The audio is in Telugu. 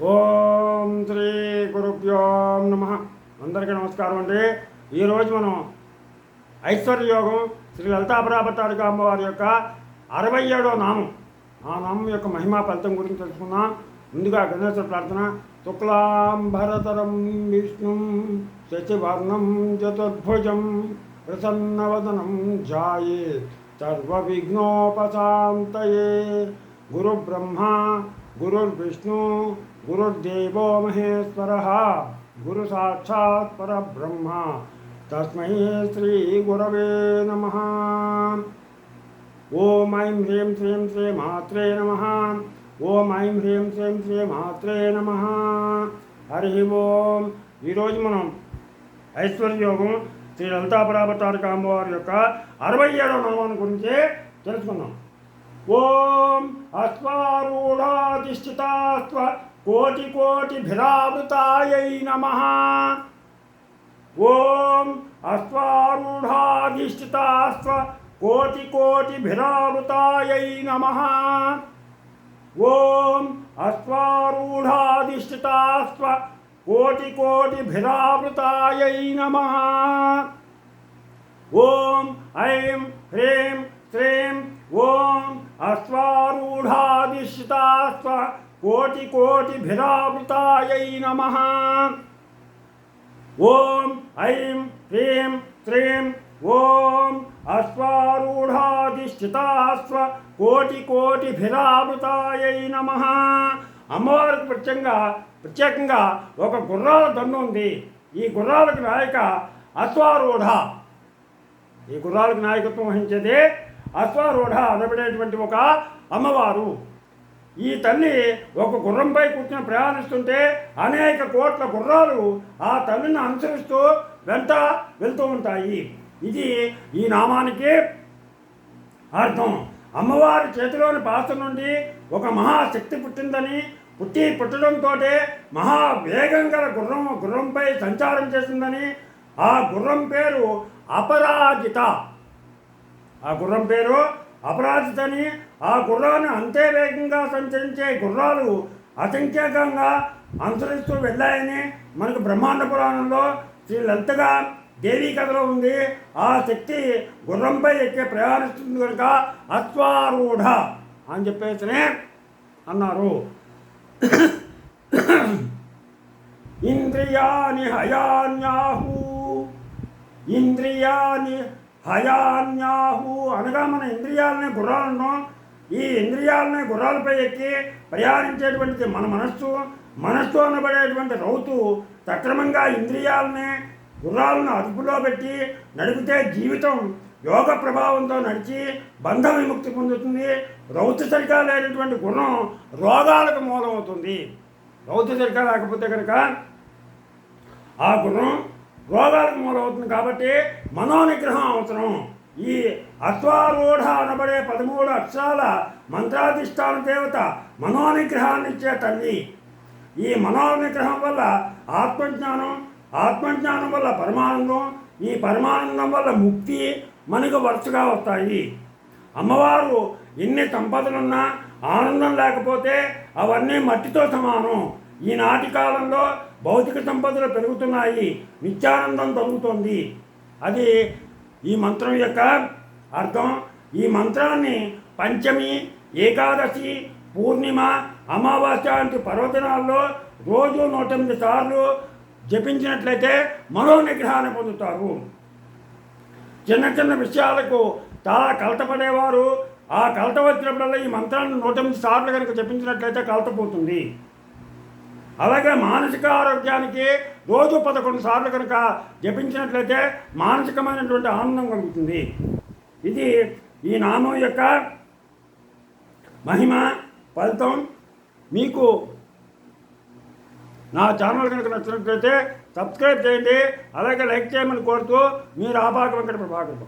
ఓం శ్రీ గురుభ్యో నమః. అందరికీ నమస్కారం అండి. ఈరోజు మనం ఐశ్వర్య యోగం శ్రీ లలితాపరాపట్టారిక అమ్మవారి యొక్క 67వ నామం, ఆ నామం యొక్క మహిమా ఫలితం గురించి తెలుసుకుందాం. ముందుగా గణేశ్వర ప్రార్థన. శుక్లాంబరతరం విష్ణుం శశివర్ణం చతుర్భుజం ప్రసన్నవదనం ధ్యాయేత్ సర్వవిఘ్నోపశాంతయే. గురుబ్రహ్మా గురుర్విష్ణు గురుర్దేవో మహేశ్వరः గురు సాక్షాత్ పరబ్రహ్మ తస్మై శ్రీ గురవే నమః. ఓం ఐం హ్రీం శ్రీం శ్రీ మాత్రే నమః. ఓం ఐం హ్రీం శ్రీం శ్రీ మాత్రే నమః. హరి ఓం. ఈరోజు మనం ఐశ్వర్య యోగం శ్రీ లలితాపరాపట్టారిక అమ్మవారి యొక్క 67వ నామాన్ని గురించి తెలుసుకుందాం. ఓం అశ్వారూఢాధిష్ఠితాస్వ కోటి కోటిభిరావృతాయై నమః. ఓం అశ్వారూఢాధిష్ఠితాస్వ కోటి కోటిభిరావృతాయై నమః. ఓం అశ్వారూఢాధిష్ఠితాస్వ కోటి కోటిభిరావృతాయై నమః. ఓం ఐం హ్రీం శ్రీం ఓం అశ్వారూఢాధిష్ఠితాస్వ కోటి కోటిభిరావృతాయై నమః. ఓం ఐం హ్రీం శ్రీం ఓం అశ్వారూఢాధిష్ఠితాస్వ కోటి కోటిభిరావృతాయై నమః. అమ్మవారికి ప్రత్యేకంగా ఒక గుర్రాల దండు ఉంది. ఈ గుర్రాలకు నాయక అశ్వారూఢ. ఈ గుర్రాలకు నాయకత్వం వహించేది అశ్వారూఢ అనబడేటువంటి ఒక అమ్మవారు. ఈ తల్లి ఒక గుర్రంపై కూర్చొని ప్రయాణిస్తుంటే అనేక కోట్ల గుర్రాలు ఆ తల్లిని అనుసరిస్తూ వెంట వెళ్తూ ఉంటాయి. ఇది ఈ నామానికి అర్థం. అమ్మవారి చేతిలోని పాత్ర నుండి ఒక మహాశక్తి పుట్టిందని, పుట్టడంతో మహావేగం గల గుర్రంపై సంచారం చేసిందని, ఆ గుర్రం పేరు అపరాజిత. ఆ గుర్రం పేరు అపరాజితని. ఆ గుర్రాన్ని అంతే వేగంగా సంచరించే గుర్రాలు అసంఖ్యాకంగా అనుసరిస్తూ వెళ్ళాయని మనకు బ్రహ్మాండ పురాణంలో శ్రీ లలితగా దేవీ కథలో ఉంది. ఆ శక్తి గుర్రంపై ఎక్కి ప్రయాణిస్తుంది కనుక అశ్వారూఢ అని చెప్పేసి అన్నారు. ఇంద్రియాని హయాన్యాహు. ఇంద్రియాని హయాన్యాహు అనగా మన ఇంద్రియాలనే గుర్రాలను, ఈ ఇంద్రియాలనే గుర్రాలపై ఎక్కి ప్రయాణించేటువంటిది మన మనస్సు అనబడేటువంటి రౌతు సక్రమంగా ఇంద్రియాలనే గుర్రాలను అదుపులో పెట్టి నడిపితే జీవితం యోగ ప్రభావంతో నడిచి బంధ విముక్తి పొందుతుంది. రౌతు సరిగా లేనటువంటి గుర్రం రోగాలకు మూలమవుతుంది. రౌతు సరిగా లేకపోతే కనుక ఆ గుర్రం రోగాలకు మూలవుతుంది. కాబట్టి మనోనిగ్రహం అవసరం. ఈ అశ్వారూఢ అనబడే 13 అక్షరాల మంత్రాధిష్టాన దేవత మనోనిగ్రహాన్ని ఇచ్చే తల్లి. ఈ మనోనిగ్రహం వల్ల ఆత్మజ్ఞానం వల్ల పరమానందం, ఈ పరమానందం వల్ల ముక్తి మనకు వరుసగా వస్తాయి. అమ్మవారు ఎన్ని సంపదలున్నా ఆనందం లేకపోతే అవన్నీ మట్టితో సమానం. ఈనాటి కాలంలో భౌతిక సంపదలు పెరుగుతున్నాయి, నిత్యానందం తగ్గుతుంది. అది ఈ మంత్రం యొక్క అర్థం. ఈ మంత్రాన్ని పంచమి, ఏకాదశి, పూర్ణిమ, అమావాస్య వంటి పర్వదినాల్లో రోజు 108 సార్లు జపించినట్లయితే మనోనిగ్రహాన్ని పొందుతారు. చిన్న చిన్న విషయాలకు చాలా కలతపడేవారు ఆ కలత వచ్చినప్పుడల్లా ఈ మంత్రాన్ని 108 సార్లు కనుక జపించినట్లయితే కలతపోతుంది. అలాగే మానసిక ఆరోగ్యానికి రోజు 11 సార్లు కనుక జపించినట్లయితే మానసికమైనటువంటి ఆనందం కలుగుతుంది. ఇది ఈ నామం యొక్క మహిమ ఫలితం. మీకు నా ఛానల్ కనుక నచ్చినట్లయితే సబ్స్క్రైబ్ చేయండి. అలాగే లైక్ చేయమని కోరుతూ మీరు ఆపాక వెంకట ప్రభాకర్.